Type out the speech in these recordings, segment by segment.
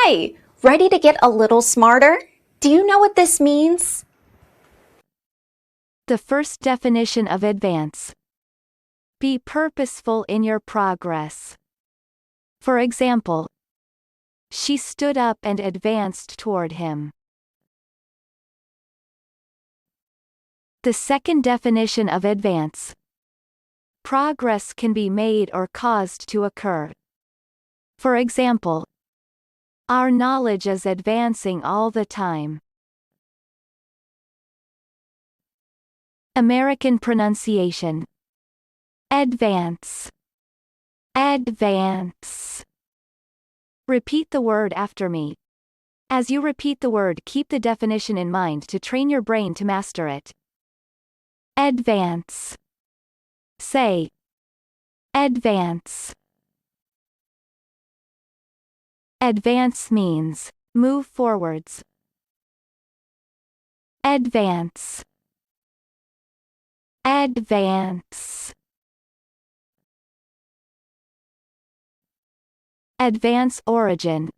Hi! Ready to get a little smarter? Do you know what this means? The first definition of advance. Be purposeful in your progress. For example, she stood up and advanced toward him. The second definition of advance. Progress can be made or caused to occur. For example, our knowledge is advancing all the time. American pronunciation. Advance. Advance. Repeat the word after me. As you repeat the word, keep the definition in mind to train your brain to master it. Advance. Say. Advance. Advance means move forwards. Advance. Advance. Advance origin.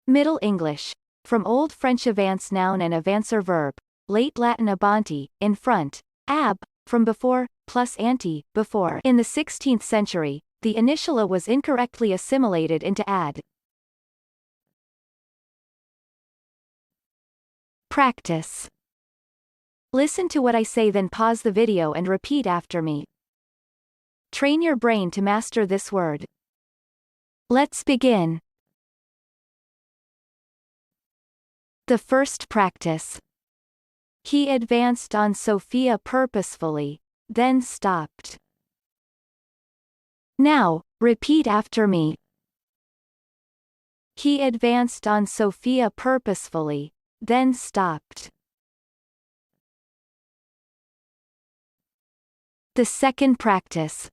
Middle English. From Old French avance noun and avancer verb. Late Latin abanti, in front. Ab, from before, plus ante, before. In the 16th century, the initial a was incorrectly assimilated into ad. Practice. Listen to what I say, then pause the video and repeat after me. Train your brain to master this word. Let's begin. The first practice. He advanced on Sophia purposefully, then stopped. Now, repeat after me. He advanced on Sophia purposefully, then stopped. The second practice.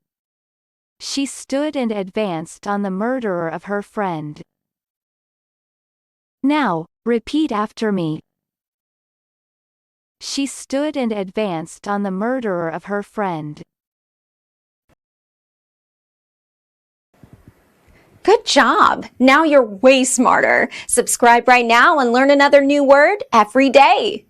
She stood and advanced on the murderer of her friend. Now, repeat after me. She stood and advanced on the murderer of her friend. Good job! Now you're way smarter. Subscribe right now and learn another new word every day.